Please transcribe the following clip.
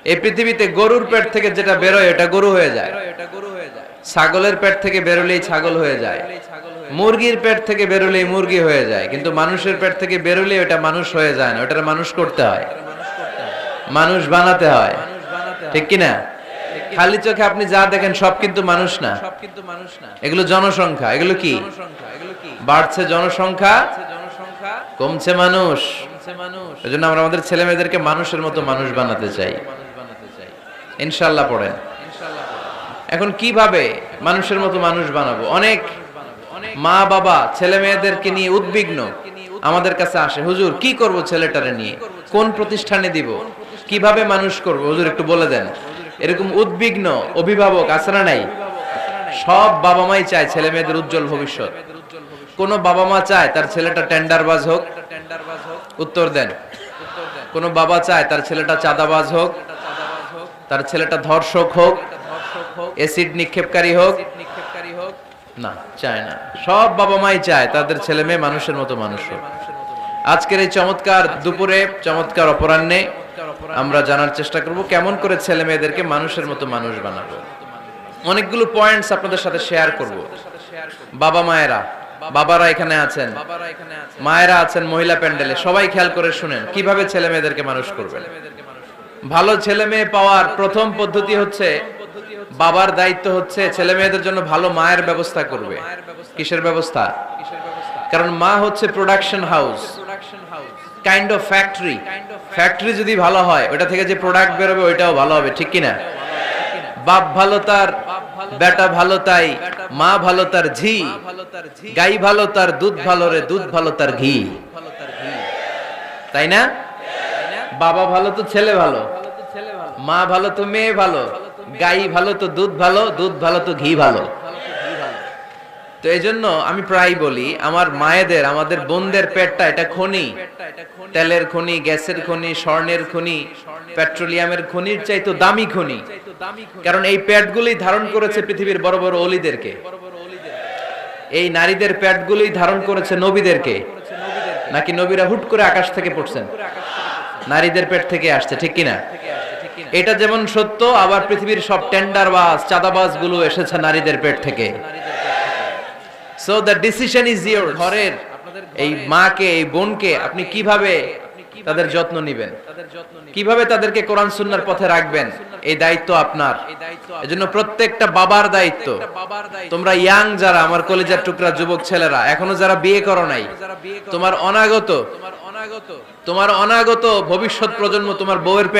এই পৃথিবীতে গরুর পেট থেকে যেটা বেরোয় এটা গরু হয়ে যায়, ছাগলের পেট থেকে বেরোলেই ছাগল হয়ে যায়, মুরগির পেট থেকে বেরোলেই মুরগি হয়ে যায়, কিন্তু মানুষের পেট থেকে বেরোলে ওটা মানুষ হয়ে যায় না, ওটার মানুষ করতে হয়, মানুষ বানাতে হয়, ঠিক কিনা? খালি চোখে আপনি যা দেখেন সব কিন্তু মানুষ না, এগুলো জনসংখ্যা। এগুলো কি? বাড়ছে জনসংখ্যা, কমছে মানুষ। এজন্য আমরা আমাদের ছেলে মেয়েদেরকে মানুষের মতো মানুষ বানাতে চাই, ইনশাআল্লাহ পড়েন। এখন কিভাবে মানুষের মতো মানুষ বানাবো? অনেক মা বাবা ছেলে মেয়েদেরকে নিয়ে উদ্বিগ্ন আমাদের কাছে আসে, হুজুর কি করব ছেলেটারে নিয়ে, কোন প্রতিষ্ঠানে দিব, কিভাবে মানুষ করব হুজুর একটু বলে দেন। এরকম উদ্বিগ্ন অভিভাবক আছে না নাই? সব বাবা মাই চায় ছেলে মেয়েদের উজ্জ্বল ভবিষ্যৎ। কোন বাবা মা চায় তার ছেলেটা টেন্ডারবাজ হোক? উত্তর দেন। কোন বাবা চায় তার ছেলেটা চাঁদাবাজ হোক, তার ছেলেটা ধর্ষক হোক, এসিড নিক্ষেপকারী হোক? না, চায় না। সব বাবা মাই চায় তাদের ছেলে মেয়ে মানুষের মতো মানুষ হোক। আজকের এই চমৎকার দুপুরে, চমৎকার অপরাহ্নে আমরা জানার চেষ্টা করব কেমন করে ছেলে মেয়েদেরকে মানুষের মতো মানুষ বানাবো। অনেকগুলো পয়েন্টস আপনাদের সাথে শেয়ার করব। বাবা মায়েরা, বাবারা এখানে আছেন, মায়েরা আছেন মহিলা প্যান্ডেলে, সবাই খেয়াল করে শুনেন কিভাবে ছেলে মেয়েদেরকে মানুষ করবেন। ভালো ছেলে মেয়ে পাওয়ার প্রথম পদ্ধতি হচ্ছে, বাবার দায়িত্ব হচ্ছে ছেলে মেয়েদের জন্য ভালো মায়ের ব্যবস্থা করবে। কিসের ব্যবস্থা? কারণ মা হচ্ছে production house, kind of factory. Factory যদি ভালো হয় ওটা থেকে যে প্রোডাক্ট বেরোবে ওইটাও ভালো হবে, ঠিক কিনা? বাপ ভালো তার বেটা ভালো তাই, মা ভালো তার ঝি, গাই ভালো তার দুধ ভালো রে, দুধ ভালো তার ঘি, তাই না? বাবা ভালো তো ছেলে ভালো, মা ভালো তো মেয়ে ভালো, গাই ভালো তো দুধ ভালো, দুধ ভালো তো ঘি ভালো। তো এই জন্য আমি প্রায় বলি আমার মায়েদের, আমাদের বোনদের পেটটা এটা খনি, তেলের খনি, গ্যাসের খনি, স্বর্ণের খনি, পেট্রোলিয়ামের খনির চাইতো দামি খনি। কারণ এই পেটগুলোই ধারণ করেছে পৃথিবীর বড় বড় অলিদেরকে, এই নারীদের পেটগুলোই ধারণ করেছে নবীদেরকে। নাকি নবীরা হুট করে আকাশ থেকে পড়ছেন? নারীদের পেট থেকে আসছে, ঠিক কিনা? এটা যেমন সত্য, আবার পৃথিবীর সব টেন্ডারবাজ চাঁদাবাজ গুলো এসেছে নারীদের পেট থেকে। So the decision is your. ঘরের এই মাকে, এই বোনকে আপনি কিভাবে তাদের যত্ন নেবেন, কিভাবে তাদেরকে কোরআন সুন্নাহর পথে রাখবেন, এই দায়িত্ব আপনার। এজন্য প্রত্যেকটা বাবার দায়িত্ব। তোমরা ইয়াং যারা, আমার কলিজার টুকরা যুবক ছেলেরা, এখনো যারা বিয়ে করো নাই, তোমার অনাগত ভবিষ্যৎ প্রজন্ম, তোমার বউয়ের পেট